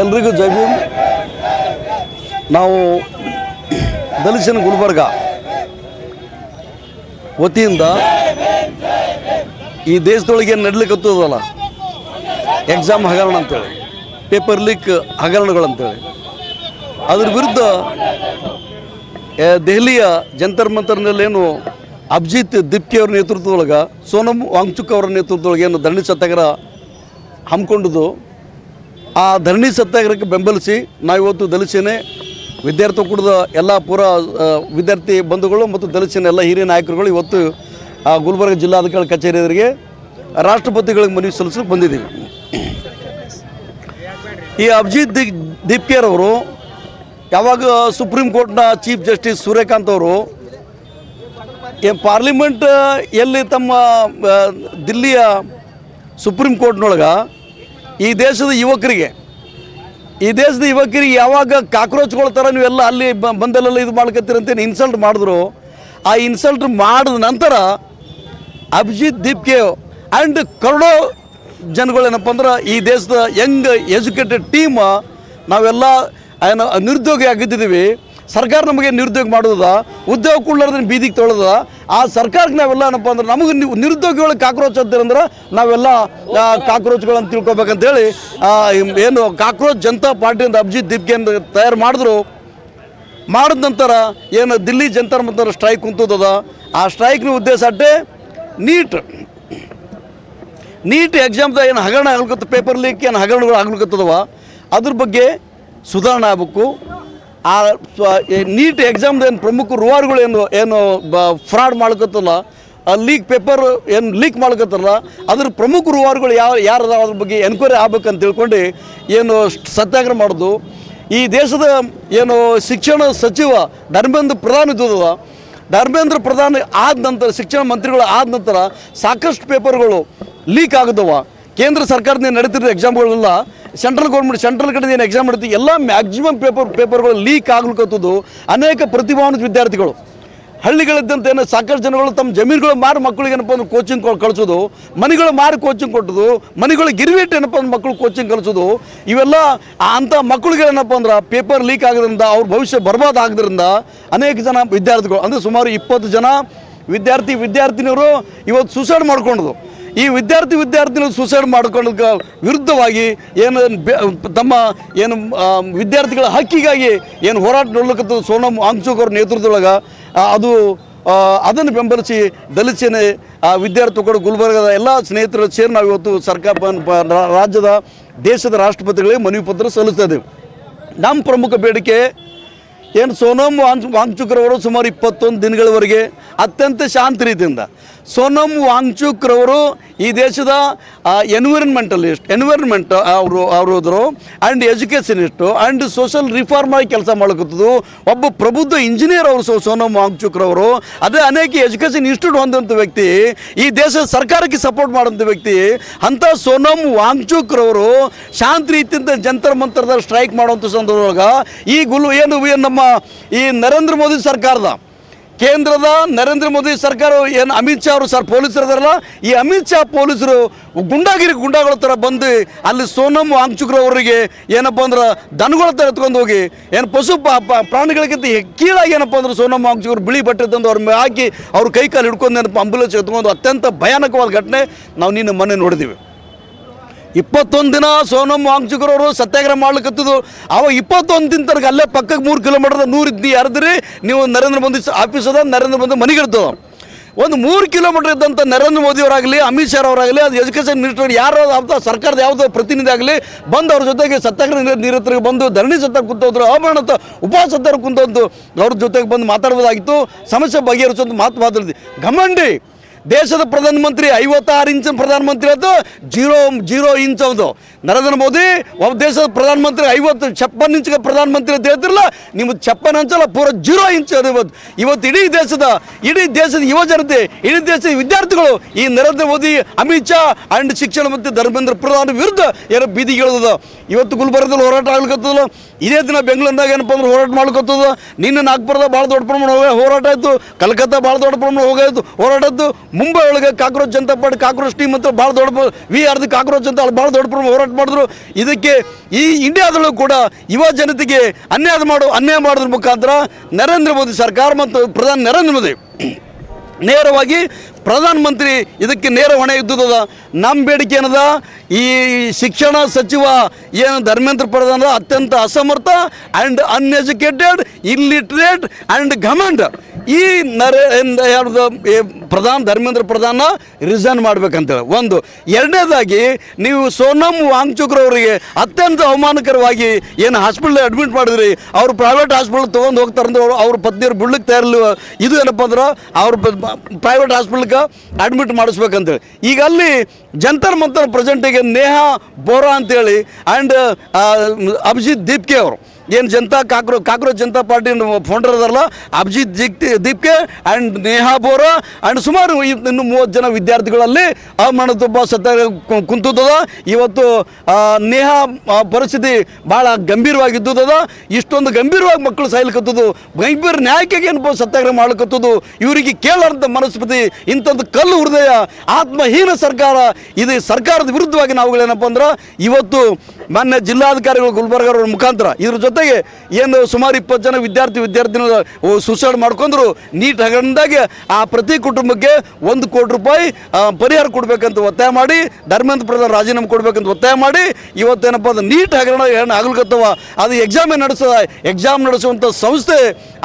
ಎಲ್ರಿಗೂ ಜೈ ಭೀಮ್. ನಾವು ದಲಿತ ಗುಲ್ಬರ್ಗ ವತಿಯಿಂದ ಈ ದೇಶದೊಳಗೆ ನಡಲಿಕ್ಕತ್ತದಲ್ಲ ಎಕ್ಸಾಮ್ ಹಗರಣ ಅಂತೇಳಿ, ಪೇಪರ್ ಲೀಕ್ ಹಗರಣಗಳಂತೇಳಿ, ಅದ್ರ ವಿರುದ್ಧ ದೆಹಲಿಯ ಜಂತರ್ ಮಂತರ್ನಲ್ಲೇನು ಅಭಿಜಿತ್ ದಿಪ್ಕೆ ಅವ್ರ ನೇತೃತ್ವದೊಳಗೆ, ಸೋನಮ್ ವಾಂಗ್ಚುಕ್ ಅವರ ನೇತೃತ್ವದೊಳಗೆ ಏನು ಧರಣಿ ಸತ್ಯಾಗ್ರಹ ಹಮ್ಮಿಕೊಂಡಿದ್ದು, ಆ ಧರಣಿ ಸತ್ಯಾಗ್ರಹಕ್ಕೆ ಬೆಂಬಲಿಸಿ ನಾವಿವತ್ತು ದಲಿತ ಸೇನೆ ವಿದ್ಯಾರ್ಥಿ ಒಕ್ಕೂಟದ ಎಲ್ಲ ಪೂರ ವಿದ್ಯಾರ್ಥಿ ಬಂಧುಗಳು ಮತ್ತು ದಲಿತ ಸೇನೆ ಎಲ್ಲ ಹಿರಿಯ ನಾಯಕರುಗಳು ಇವತ್ತು ಗುಲ್ಬರ್ಗ ಜಿಲ್ಲಾಧಿಕಾರಿ ಕಚೇರಿ ಎದುರಿಗೆ ರಾಷ್ಟ್ರಪತಿಗಳಿಗೆ ಮನವಿ ಸಲ್ಲಿಸಲು ಬಂದಿದ್ದೀವಿ. ಈ ಅಭಿಜಿತ್ ದಿಪ್ಕೆರವರು ಯಾವಾಗ ಸುಪ್ರೀಂ ಕೋರ್ಟ್ನ ಚೀಫ್ ಜಸ್ಟಿಸ್ ಸೂರ್ಯಕಾಂತ್ ಅವರು ಪಾರ್ಲಿಮೆಂಟ್ ಎಲ್ಲಿ ತಮ್ಮ ದಿಲ್ಲಿಯ ಸುಪ್ರೀಂ ಕೋರ್ಟ್ನೊಳಗೆ ಈ ದೇಶದ ಯುವಕರಿಗೆ ಯಾವಾಗ ಕಾಕ್ರೋಚ್ಗಳ ಥರ ನೀವೆಲ್ಲ ಅಲ್ಲಿ ಬಂದಲ್ಲೆಲ್ಲ ಇದು ಮಾಡ್ಕೊತೀರಂತೇನು ಇನ್ಸಲ್ಟ್ ಮಾಡಿದ್ರು, ಆ ಇನ್ಸಲ್ಟ್ ಮಾಡಿದ ನಂತರ ಅಭಿಜಿತ್ ದಿಪ್ಕೆ ಆ್ಯಂಡ್ ಕರೋಡೋ ಜನಗಳೇನಪ್ಪ ಅಂದ್ರೆ ಈ ದೇಶದ ಯಂಗ್ ಎಜುಕೇಟೆಡ್ ಟೀಮ್ ನಾವೆಲ್ಲ ಏನು ನಿರುದ್ಯೋಗಿ ಆಗಿದ್ದೀವಿ. ಸರ್ಕಾರ ನಮಗೆ ನಿರುದ್ಯೋಗ ಮಾಡೋದ, ಉದ್ಯೋಗ ಕೊಡ್ಲಾರ್ದನ್ನ ಬೀದಿಗೆ ತೊಳೆದ, ಆ ಸರ್ಕಾರಕ್ಕೆ ನಾವೆಲ್ಲ ಏನಪ್ಪ ಅಂದ್ರೆ ನಮಗೆ ನಿರುದ್ಯೋಗಿಗಳಿಗೆ ಕಾಕ್ರೋಚ್ ಅಂತೀರಂದ್ರೆ ನಾವೆಲ್ಲ ಕಾಕ್ರೋಚ್ಗಳಂತ ತಿಳ್ಕೊಬೇಕಂತೇಳಿ ಏನು ಕಾಕ್ರೋಚ್ ಜನತಾ ಪಾರ್ಟಿಯಿಂದ ಅಭಿಜಿತ್ ದಿಪ್ಕೆಯನ್ನು ತಯಾರು ಮಾಡಿದ್ರು. ಮಾಡಿದ ನಂತರ ಏನು ದಿಲ್ಲಿ ಜಂತರ್ ಮಂತರ್ ಸ್ಟ್ರೈಕ್ ಕುಂತದ, ಆ ಸ್ಟ್ರೈಕ್ನ ಉದ್ದೇಶ ಅಟ್ಟೆ ನೀಟ್ ಎಕ್ಸಾಮ್ದ ಏನು ಹಗರಣ ಆಗ್ಲಿಕ್ಕೆ, ಪೇಪರ್ ಲೀಕ್ ಏನು ಹಗರಣಗಳು ಆಗ್ಲಿಕ್ಕತ್ತದವ ಅದ್ರ ಬಗ್ಗೆ ಸುಧಾರಣೆ ಆಗಬೇಕು. ಆ ನೀಟ್ ಎಕ್ಸಾಮ್ದ ಏನು ಪ್ರಮುಖ ರೂವಾರುಗಳು ಏನು ಫ್ರಾಡ್ ಮಾಡ್ಕೊತಲ್ಲ, ಪೇಪರ್ ಏನು ಲೀಕ್ ಮಾಡ್ಕೊತಾರಲ್ಲ, ಅದ್ರ ಪ್ರಮುಖ ರೂವಾರುಗಳು ಯಾರು ಅದ್ರ ಬಗ್ಗೆ ಎನ್ಕ್ವೈರಿ ಆಗ್ಬೇಕಂತ ತಿಳ್ಕೊಂಡು ಏನು ಸತ್ಯಾಗ್ರಹ ಮಾಡೋದು. ಈ ದೇಶದ ಏನು ಶಿಕ್ಷಣ ಸಚಿವ ಧರ್ಮೇಂದ್ರ ಪ್ರಧಾನ್ ಇದ್ದದ, ಧರ್ಮೇಂದ್ರ ಪ್ರಧಾನ್ ಆದ ನಂತರ, ಶಿಕ್ಷಣ ಮಂತ್ರಿಗಳು ಆದ ನಂತರ ಸಾಕಷ್ಟು ಪೇಪರ್ಗಳು ಲೀಕ್ ಆಗದವ. ಕೇಂದ್ರ ಸರ್ಕಾರದ ನಡೀತಿರೋ ಎಕ್ಸಾಮ್ಗಳೆಲ್ಲ ಸೆಂಟ್ರಲ್ ಕಡೆ ಏನು ಎಕ್ಸಾಮ್ ನಡೀತೀವಿ ಎಲ್ಲ ಮ್ಯಾಕ್ಸಿಮಮ್ ಪೇಪರ್ಗಳು ಲೀಕ್ ಆಗ್ಲಿಕ್ಕತ್ತದು. ಅನೇಕ ಪ್ರತಿಭಾನ್ವಿತ ವಿದ್ಯಾರ್ಥಿಗಳು ಹಳ್ಳಿಗಳಿದ್ದಂತೆ ಏನೋ ಸಾಕಷ್ಟು ಜನಗಳು ತಮ್ಮ ಜಮೀನುಗಳು ಮಾರಿ ಮಕ್ಕಳಿಗೆ ಏನಪ್ಪ ಅಂದ್ರೆ ಕೋಚಿಂಗ್ ಕಳಿಸೋದು, ಮನೆಗಳು ಮಾರಿ ಕೋಚಿಂಗ್ ಕೊಟ್ಟೋದು, ಮನೆಗಳು ಗಿರ್ವಿಟ್ಟು ಏನಪ್ಪ ಅಂದ್ರೆ ಮಕ್ಕಳು ಕೋಚಿಂಗ್ ಕಲಿಸೋದು, ಇವೆಲ್ಲ ಅಂಥ ಮಕ್ಕಳಿಗೆ ಏನಪ್ಪ ಅಂದ್ರೆ ಪೇಪರ್ ಲೀಕ್ ಆಗೋದ್ರಿಂದ ಅವ್ರ ಭವಿಷ್ಯ ಬರ್ಬಾದ್ ಆಗೋದ್ರಿಂದ ಅನೇಕ ಜನ ವಿದ್ಯಾರ್ಥಿಗಳು ಅಂದರೆ ಸುಮಾರು 20 ಜನ ವಿದ್ಯಾರ್ಥಿನಿಯರು ಇವತ್ತು ಸೂಸೈಡ್ ಮಾಡ್ಕೊಂಡದು. ಈ ವಿದ್ಯಾರ್ಥಿನಿಯರು ಸೂಸೈಡ್ ಮಾಡ್ಕೊಳ್ಳೋದಕ್ಕೆ ವಿರುದ್ಧವಾಗಿ ಏನು ತಮ್ಮ ಏನು ವಿದ್ಯಾರ್ಥಿಗಳ ಹಕ್ಕಿಗಾಗಿ ಏನು ಹೋರಾಟ ನೋಡ್ಲಿಕ್ಕಂಥ ಸೋನಮ್ ವಾಂಗ್ಚುಕ್ ಅವ್ರ ನೇತೃತ್ವದೊಳಗೆ ಅದನ್ನು ಬೆಂಬಲಿಸಿ ದಲಿತ ಸೇನೆ ವಿದ್ಯಾರ್ಥಿ ಒಕ್ಕೂಟ ಗುಲ್ಬರ್ಗದ ಎಲ್ಲ ಸ್ನೇಹಿತರು ಸೇರಿ ನಾವು ಇವತ್ತು ರಾಜ್ಯದ ದೇಶದ ರಾಷ್ಟ್ರಪತಿಗಳಿಗೆ ಮನವಿ ಪತ್ರ ಸಲ್ಲಿಸ್ತಾ ಇದ್ದೇವೆ. ನಮ್ಮ ಪ್ರಮುಖ ಬೇಡಿಕೆ ಏನು ಸೋನಮ್ ವಾಂಗ್ಚುಕ್ರವರು ಸುಮಾರು 21 ದಿನಗಳವರೆಗೆ ಅತ್ಯಂತ ಶಾಂತ ರೀತಿಯಿಂದ ಸೋನಮ್ ವಾಂಗ್ಚುಕ್ರವರು ಈ ದೇಶದ ಎನ್ವಿರಾನ್ಮೆಂಟ್ ಅವರು ಹೋದರು ಆ್ಯಂಡ್ ಎಜುಕೇಷನಿಸ್ಟು ಆ್ಯಂಡ್ ಸೋಷಲ್ ರಿಫಾರ್ಮ್ ಆಗಿ ಕೆಲಸ ಮಾಡ್ಕೊತದ್ದು ಒಬ್ಬ ಪ್ರಬುದ್ಧ ಇಂಜಿನಿಯರ್ ಅವರು ಸೋನಮ್ ವಾಂಗ್ಚುಕ್ರವರು. ಅದೇ ಅನೇಕ ಎಜುಕೇಷನ್ ಇನ್ಸ್ಟಿಟ್ಯೂಟ್ ಹೊಂದಂಥ ವ್ಯಕ್ತಿ, ಈ ದೇಶದ ಸರ್ಕಾರಕ್ಕೆ ಸಪೋರ್ಟ್ ಮಾಡೋಂಥ ವ್ಯಕ್ತಿ. ಅಂಥ ಸೋನಮ್ ವಾಂಗ್ಚುಕ್ರವರು ಶಾಂತ ರೀತಿಯಿಂದ ಜಂತರ್ ಮಂತರ್ದಲ್ಲಿ ಸ್ಟ್ರೈಕ್ ಮಾಡುವಂಥ ಸಂದರ್ಭದೊಳಗೆ ಏನು ನಮ್ಮ ಈ ನರೇಂದ್ರ ಮೋದಿ ಸರ್ಕಾರದ ಕೇಂದ್ರದ ನರೇಂದ್ರ ಮೋದಿ ಸರ್ಕಾರ ಏನು ಅಮಿತ್ ಶಾ ಅವರು ಪೊಲೀಸರು ಅದಾರಲ್ಲ, ಈ ಅಮಿತ್ ಶಾ ಪೊಲೀಸರು ಗುಂಡಾಗಳ ಥರ ಬಂದು ಅಲ್ಲಿ ಸೋನಮ್ ವಾಂಗ್ಚುಕ್ರವರಿಗೆ ಏನಪ್ಪ ಅಂದ್ರೆ ದನಗಳ ಥರ ಎತ್ಕೊಂಡು ಹೋಗಿ ಏನು ಪಶು ಪ್ರಾಣಿಗಳಿಗಿಂತ ಕೀಳಾಗಿ ಏನಪ್ಪ ಅಂದ್ರೆ ಸೋನಮ್ ವಾಂಗ್ಚುಕ್ರು ಬಿಳಿ ಬಟ್ಟೆ ತಂದು ಅವ್ರ ಮೇಲೆ ಹಾಕಿ ಅವ್ರ ಕೈ ಕಾಲು ಹಿಡ್ಕೊಂಡು ಏನಪ್ಪ ಆಂಬುಲೆನ್ಸ್ ಎತ್ಕೊಂಡು ಅತ್ಯಂತ ಭಯಾನಕವಾದ ಘಟನೆ ನಾವು ನಿನ್ನೆ ಮೊನ್ನೆ ನೋಡಿದ್ದೀವಿ. 21 ದಿನ ಸೋನಮ್ ವಾಂಗ್ಚುಕ್ರವರು ಸತ್ಯಾಗ್ರಹ ಮಾಡ್ಲಿಕ್ಕತ್ತಿದ್ದು. ಅವಾಗ 21 ದಿನ ತನಕ ಅಲ್ಲೇ ಪಕ್ಕಕ್ಕೆ 3 ಕಿಲೋಮೀಟರ್ 100 ಇದ್ದು ಯಾರಿದ್ರಿ ನೀವು ನರೇಂದ್ರ ಮೋದಿ ಆಫೀಸ್ ಅದ, ನರೇಂದ್ರ ಮೋದಿ ಮನೆಗಿರ್ತದೆ. ಒಂದು 3 ಕಿಲೋಮೀಟರ್ ಇದ್ದಂಥ ನರೇಂದ್ರ ಮೋದಿಯವರಾಗಲಿ, ಅಮಿತ್ ಶಾ ಅವರಾಗಲಿ, ಅದು ಎಜುಕೇಷನ್ ಮಿನಿಸ್ಟರ್ ಯಾರು ಸರ್ಕಾರದ ಯಾವುದೋ ಪ್ರತಿನಿಧಿ ಆಗಲಿ ಬಂದು ಅವ್ರ ಜೊತೆಗೆ ಸತ್ಯಾಗ್ರಹ ನಿರತರಿಗೆ ಬಂದು ಧರಣಿ ಸತ್ಯಾಗ ಕುಂತೋದ್ರು, ಅವಮಾನ ಉಪವಾಸ ಸತ್ಯಾಗ ಕುಂತಂತು ಅವ್ರ ಜೊತೆಗೆ ಬಂದು ಮಾತಾಡ್ಬೋದಾಗಿತ್ತು, ಸಮಸ್ಯೆ ಬಗೆಹರಿಸೋದು ಮಾತಾಡಿದ್ವಿ. ಘಮಂಡಿ ದೇಶದ ಪ್ರಧಾನಮಂತ್ರಿ 56 ಇಂಚ್ ಪ್ರಧಾನಮಂತ್ರಿ ಅದು 0 ಇಂಚ್ ಹೌದು. ನರೇಂದ್ರ ಮೋದಿ ಒಬ್ಬ ದೇಶದ ಪ್ರಧಾನಮಂತ್ರಿ 56 ಇಂಚ್ಗೆ ಪ್ರಧಾನಮಂತ್ರಿ ಅಂತ ಹೇಳ್ತಿರಲ್ಲ, ನಿಮ್ಮದು 56 ಇಂಚಲ್ಲ, ಪೂರ 0 ಇಂಚ್ ಅದು. ಇವತ್ತು ಇಡೀ ದೇಶದ ಯುವ ಜನತೆ, ಇಡೀ ದೇಶದ ವಿದ್ಯಾರ್ಥಿಗಳು ಈ ನರೇಂದ್ರ ಮೋದಿ, ಅಮಿತ್ ಶಾ ಆ್ಯಂಡ್ ಶಿಕ್ಷಣ ಮತ್ತು ಧರ್ಮೇಂದ್ರ ಪ್ರಧಾನ್ ವಿರುದ್ಧ ಏನೋ ಬೀದಿಗೆ ಇಳಿದ. ಇವತ್ತು ಗುಲ್ಬರ್ಗದಲ್ಲಿ ಹೋರಾಟ ಆಗ್ಲಿಕ್ಕತ್ತದ, ಇದೇ ದಿನ ಬೆಂಗಳೂರಿನಾಗ ಏನಪ್ಪ ಅಂದ್ರೆ ಹೋರಾಟ ಮಾಡ್ಕೊತದ. ನಿನ್ನೆ ನಾಗ್ಪುರದ ಭಾಳ ದೊಡ್ಡ ಪ್ರಮಾಣ ಹೋರಾಟ ಆಯಿತು, ಕಲ್ಕತ್ತಾ ಭಾಳ ದೊಡ್ಡ ಪ್ರಮಾಣ ಹೋರಾಟ ಆಯಿತು. ಮುಂಬೈ ಒಳಗೆ cockroach Janata party cockroach team ಅಂತ ಭಾಳ ದೊಡ್ಡ ವಿ ಆರ್ ದಿ ಕಾಕ್ರೋಚ್ ಅಂತ ಭಾಳ ದೊಡ್ಡ ಹೋರಾಟ ಮಾಡಿದ್ರು. ಇದಕ್ಕೆ ಈ ಇಂಡಿಯಾದಲ್ಲೂ ಕೂಡ ಯುವ ಜನತೆಗೆ ಅನ್ಯಾಯ ಮಾಡೋದ್ರ ಮುಖಾಂತರ ನರೇಂದ್ರ ಮೋದಿ ಸರ್ಕಾರ ಮತ್ತು ಪ್ರಧಾನಿ ನರೇಂದ್ರ ಮೋದಿ ನೇರವಾಗಿ ಪ್ರಧಾನಮಂತ್ರಿ ಇದಕ್ಕೆ ನೇರ ಹೊಣೆ ಇದ್ದುದ. ನಮ್ಮ ಬೇಡಿಕೆ ಏನದ, ಈ ಶಿಕ್ಷಣ ಸಚಿವ ಏನು ಧರ್ಮೇಂದ್ರ ಪ್ರಧಾನ ಅತ್ಯಂತ ಅಸಮರ್ಥ ಆ್ಯಂಡ್ ಅನ್ಎಜುಕೇಟೆಡ್, ಇಲ್ಲಿಟ್ರೇಟ್ ಆ್ಯಂಡ್ ಗಮಂಡ್. ಈ ಧರ್ಮೇಂದ್ರ ಪ್ರಧಾನ ರಿಸೈನ್ ಮಾಡ್ಬೇಕಂತೇಳಿ ಒಂದು. ಎರಡನೇದಾಗಿ ನೀವು ಸೋನಮ್ ವಾಂಗ್ಚುಕ್ರವರಿಗೆ ಅತ್ಯಂತ ಅವಮಾನಕರವಾಗಿ ಏನು ಹಾಸ್ಪಿಟಲ್ ಅಡ್ಮಿಟ್ ಮಾಡಿದ್ರಿ, ಅವರು ಪ್ರೈವೇಟ್ ಹಾಸ್ಪಿಟಲ್ ತೊಗೊಂಡು ಹೋಗ್ತಾರಂತ ಅವ್ರ ಪತ್ನಿಯವ್ರು ಬಿಡ್ಲಿಕ್ಕೆ ತಯಾರಿಲ್ಲ. ಇದು ಏನಪ್ಪ ಅಂದ್ರೆ ಅವ್ರ ಪ್ರೈವೇಟ್ ಹಾಸ್ಪಿಟಲ್ಗೆ ಅಡ್ಮಿಟ್ ಮಾಡಿಸ್ಬೇಕಂತೇಳಿ. ಈಗ ಅಲ್ಲಿ ಜಂತರ್ ಮಂತರ್ ಪ್ರೆಸೆಂಟಿಗೆ ನೇಹಾ ಬೋರಾ ಅಂತೇಳಿ ಆ್ಯಂಡ್ ಅಭಿಜಿತ್ ದೀಪ್ಕೆ ಅವರು ಏನು ಕಾಕ್ರೋಚ್ ಜನತಾ ಪಾರ್ಟಿ ಫೌಂಡರ್ ಅದಾರಲ್ಲ, ಅಭಿಜಿತ್ ದೀಪ್ಕೆ ಆ್ಯಂಡ್ ನೇಹಾ ಬೋರಾ ಆ್ಯಂಡ್ ಸುಮಾರು ಇನ್ನು 30 ಜನ ವಿದ್ಯಾರ್ಥಿಗಳಲ್ಲಿ ಅಮಾನತುಬ್ಬ ಸತ್ಯಾಗ್ರಹ ಕುಂತದ. ಇವತ್ತು ನೇಹಾ ಪರಿಸ್ಥಿತಿ ಭಾಳ ಗಂಭೀರವಾಗಿದ್ದದ. ಇಷ್ಟೊಂದು ಗಂಭೀರವಾಗಿ ಮಕ್ಕಳು ಸಾಯ್ಲಿಕ್ಕತ್ತದು, ಗಂಭೀರ ನ್ಯಾಯಕ್ಕೆ ಏನಪ್ಪ ಸತ್ಯಾಗ್ರಹ ಮಾಡ್ಲಿಕ್ಕತ್ತದು. ಇವರಿಗೆ ಕೇಳಾರ್ದ ಮನಸ್ಪತಿ, ಇಂಥದ್ದು ಕಲ್ಲು ಹೃದಯ ಆತ್ಮಹೀನ ಸರ್ಕಾರ. ಇದು ಸರ್ಕಾರದ ವಿರುದ್ಧವಾಗಿ ನಾವುಗಳೇನಪ್ಪ ಅಂದ್ರೆ ಇವತ್ತು ಮಾನ್ಯ ಜಿಲ್ಲಾಧಿಕಾರಿಗಳು ಗುಲ್ಬರ್ಗವ್ರ ಮುಖಾಂತರ ಇದ್ರ ಜೊತೆಗೆ ಏನು ಸುಮಾರು 20 ಜನ ವಿದ್ಯಾರ್ಥಿನಿಗಳು ಸುಸೈಡ್ ಮಾಡ್ಕೊಂಡ್ರು. ನೀಟ್ ಹಗರಣದಾಗೆ ಆ ಪ್ರತಿ ಕುಟುಂಬಕ್ಕೆ 1 ಕೋಟಿ ರೂಪಾಯಿ ಪರಿಹಾರ ಕೊಡಬೇಕಂತ ಒತ್ತಾಯ ಮಾಡಿ, ಧರ್ಮೇಂದ್ರ ಪ್ರಧಾನ್ ರಾಜೀನಾಮೆ ಕೊಡಬೇಕಂತ ಒತ್ತಾಯ ಮಾಡಿ ಇವತ್ತೇನಪ್ಪ ಅಂದ್ರೆ ನೀಟ್ ಹಗರಣ ಏನು ಆಗ್ಲಿಕ್ಕತ್ತವ, ಅದು ಎಕ್ಸಾಮ್ ನಡೆಸುವಂಥ ಸಂಸ್ಥೆ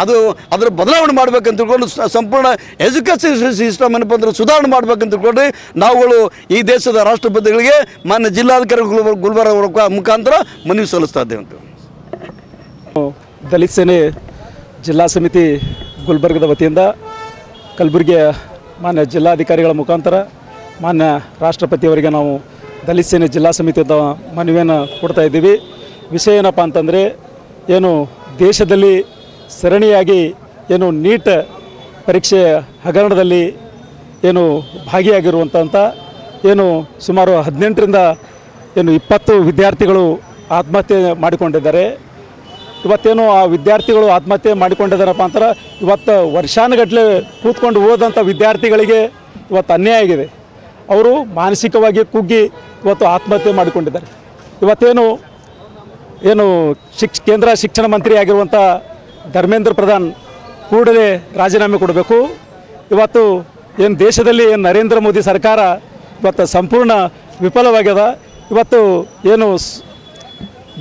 ಅದು ಅದರ ಬದಲಾವಣೆ ಮಾಡ್ಬೇಕಂತ ತಿಳ್ಕೊಂಡು ಸಂಪೂರ್ಣ ಎಜುಕೇಷನ್ ಸಿಸ್ಟಮ್ ಏನಪ್ಪ ಅಂದ್ರೆ ಸುಧಾರಣೆ ಮಾಡ್ಬೇಕಂತ ತಿಳ್ಕೊಂಡು ನಾವುಗಳು ಈ ದೇಶದ ರಾಷ್ಟ್ರಪತಿಗಳಿಗೆ ಮಾನ್ಯ ಜಿಲ್ಲಾಧಿಕಾರಿ ಗುಲ್ಬರ್ಗ ಮುಖಾಂತರ ಮನವಿ ಸಲ್ಲಿಸ್ತಾ ಇದ್ದೇವೆ ಅಂತ. ದಲಿತ ಸೇನೆ ಜಿಲ್ಲಾ ಸಮಿತಿ ಗುಲ್ಬರ್ಗದ ವತಿಯಿಂದ ಕಲಬುರಗಿಯ ಮಾನ್ಯ ಜಿಲ್ಲಾಧಿಕಾರಿಗಳ ಮುಖಾಂತರ ಮಾನ್ಯ ರಾಷ್ಟ್ರಪತಿಯವರಿಗೆ ನಾವು ದಲಿತ ಸೇನೆ ಜಿಲ್ಲಾ ಸಮಿತಿಯಿಂದ ಮನವಿಯನ್ನು ಕೊಡ್ತಾ ಇದ್ದೀವಿ. ವಿಷಯ ಏನಪ್ಪ ಅಂತಂದರೆ, ಏನು ದೇಶದಲ್ಲಿ ಸರಣಿಯಾಗಿ ಏನು ನೀಟ್ ಪರೀಕ್ಷೆ ಹಗರಣದಲ್ಲಿ ಏನು ಭಾಗಿಯಾಗಿರುವಂಥ ಏನು ಸುಮಾರು 18ರಿಂದ 20 ವಿದ್ಯಾರ್ಥಿಗಳು ಆತ್ಮಹತ್ಯೆ ಮಾಡಿಕೊಂಡಿದ್ದಾರೆ. ಇವತ್ತೇನು ಆ ವಿದ್ಯಾರ್ಥಿಗಳು ಆತ್ಮಹತ್ಯೆ ಮಾಡಿಕೊಂಡಿದ್ದಾರಪ್ಪ ಅಂತಾರೆ, ಇವತ್ತು ವರ್ಷಾನುಗಟ್ಟಲೆ ಕೂತ್ಕೊಂಡು ಓದಂಥ ವಿದ್ಯಾರ್ಥಿಗಳಿಗೆ ಇವತ್ತು ಅನ್ಯಾಯ ಆಗಿದೆ. ಅವರು ಮಾನಸಿಕವಾಗಿ ಕುಗ್ಗಿ ಇವತ್ತು ಆತ್ಮಹತ್ಯೆ ಮಾಡಿಕೊಂಡಿದ್ದಾರೆ. ಇವತ್ತೇನು ಕೇಂದ್ರ ಶಿಕ್ಷಣ ಮಂತ್ರಿ ಆಗಿರುವಂಥ ಧರ್ಮೇಂದ್ರ ಪ್ರಧಾನ್ ಕೂಡಲೇ ರಾಜೀನಾಮೆ ಕೊಡಬೇಕು. ಇವತ್ತು ಏನು ದೇಶದಲ್ಲಿ ಏನು ನರೇಂದ್ರ ಮೋದಿ ಸರ್ಕಾರ ಇವತ್ತು ಸಂಪೂರ್ಣ ವಿಫಲವಾಗ್ಯದ. ಇವತ್ತು ಏನು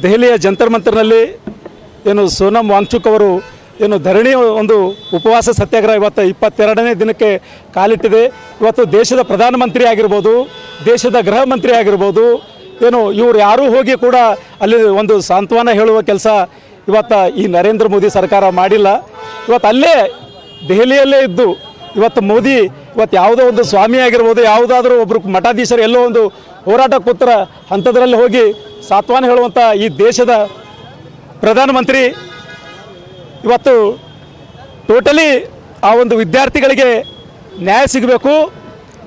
ದೆಹಲಿಯ ಜಂತರ್ ಮಂತರ್ನಲ್ಲಿ ಏನು ಸೋನಮ್ ವಾಂಗ್ಚುಕ್ ಅವರು ಏನು ಧರಣಿ ಒಂದು ಉಪವಾಸ ಸತ್ಯಾಗ್ರಹ ಇವತ್ತು 22ನೇ ದಿನಕ್ಕೆ ಕಾಲಿಟ್ಟಿದೆ. ಇವತ್ತು ದೇಶದ ಪ್ರಧಾನಮಂತ್ರಿ ಆಗಿರ್ಬೋದು, ದೇಶದ ಗೃಹ ಮಂತ್ರಿ ಆಗಿರ್ಬೋದು, ಏನು ಇವರು ಯಾರೂ ಹೋಗಿ ಕೂಡ ಅಲ್ಲಿ ಒಂದು ಸಾಂತ್ವನ ಹೇಳುವ ಕೆಲಸ ಇವತ್ತು ಈ ನರೇಂದ್ರ ಮೋದಿ ಸರ್ಕಾರ ಮಾಡಿಲ್ಲ. ಇವತ್ತು ಅಲ್ಲೇ ದೆಹಲಿಯಲ್ಲೇ ಇದ್ದು ಇವತ್ತು ಮೋದಿ ಇವತ್ತು ಯಾವುದೋ ಒಂದು ಸ್ವಾಮಿ ಆಗಿರ್ಬೋದು, ಯಾವುದಾದ್ರೂ ಒಬ್ಬರು ಮಠಾಧೀಶರು ಎಲ್ಲೋ ಒಂದು ಹೋರಾಟ ಕೂತರ ಹಂತದಲ್ಲಿ ಹೋಗಿ ಸಾಂತ್ವನ ಹೇಳುವಂಥ ಈ ದೇಶದ ಪ್ರಧಾನಮಂತ್ರಿ ಇವತ್ತು ಟೋಟಲಿ ಆ ಒಂದು ವಿದ್ಯಾರ್ಥಿಗಳಿಗೆ ನ್ಯಾಯ ಸಿಗಬೇಕು.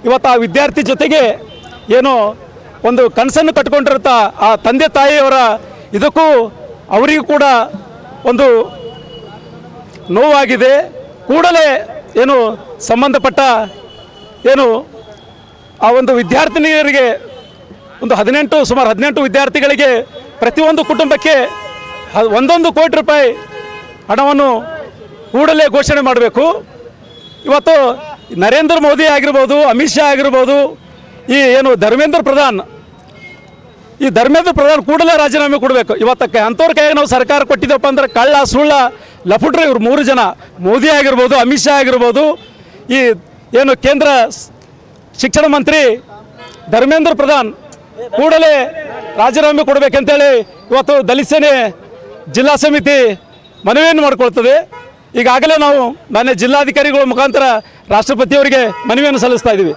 ಇವತ್ತು ಆ ವಿದ್ಯಾರ್ಥಿ ಜೊತೆಗೆ ಏನು ಒಂದು ಕನಸನ್ನು ಕಟ್ಕೊಂಡಿರುತ್ತ ಆ ತಂದೆ ತಾಯಿಯವರ ಇದಕ್ಕೂ ಅವರಿಗೂ ಕೂಡ ಒಂದು ನೋವಾಗಿದೆ. ಕೂಡಲೇ ಏನು ಸಂಬಂಧಪಟ್ಟ ಏನು ಆ ಒಂದು ವಿದ್ಯಾರ್ಥಿನಿಯರಿಗೆ ಸುಮಾರು 18 ವಿದ್ಯಾರ್ಥಿಗಳಿಗೆ ಪ್ರತಿಯೊಂದು ಕುಟುಂಬಕ್ಕೆ 1 ಕೋಟಿ ರೂಪಾಯಿ ಹಣವನ್ನು ಕೂಡಲೇ ಘೋಷಣೆ ಮಾಡಬೇಕು. ಇವತ್ತು ನರೇಂದ್ರ ಮೋದಿ ಆಗಿರ್ಬೋದು, ಅಮಿತ್ ಶಾ ಆಗಿರ್ಬೋದು, ಈ ಏನು ಧರ್ಮೇಂದ್ರ ಪ್ರಧಾನ್ ಕೂಡಲೇ ರಾಜೀನಾಮೆ ಕೊಡಬೇಕು. ಇವತ್ತಕ್ಕೆ ಅಂಥವ್ರ ಕೈಗೆ ನಾವು ಸರ್ಕಾರ ಕೊಟ್ಟಿದ್ದಪ್ಪ ಅಂದ್ರೆ ಕಳ್ಳ ಸುಳ್ಳ ಲಫುಟ್ರೆ ಇವರು 3 ಜನ, ಮೋದಿ ಆಗಿರ್ಬೋದು, ಅಮಿತ್ ಶಾ ಆಗಿರ್ಬೋದು, ಈ ಏನು ಕೇಂದ್ರ ಶಿಕ್ಷಣ ಮಂತ್ರಿ ಧರ್ಮೇಂದ್ರ ಪ್ರಧಾನ್ ಕೂಡಲೇ ರಾಜೀನಾಮೆ ಕೊಡಬೇಕಂತೇಳಿ ಇವತ್ತು ದಲಿತ ಸೇನೆ ಜಿಲ್ಲಾ ಸಮಿತಿ ಮನವಿಯನ್ನು ಮಾಡಿಕೊಳ್ತದೆ. ಈಗಾಗಲೇ ನಾವು ಮಾನ್ಯ ಜಿಲ್ಲಾಧಿಕಾರಿಗಳ ಮುಖಾಂತರ ರಾಷ್ಟ್ರಪತಿಯವರಿಗೆ ಮನವಿಯನ್ನು ಸಲ್ಲಿಸ್ತಾ ಇದ್ದೀವಿ.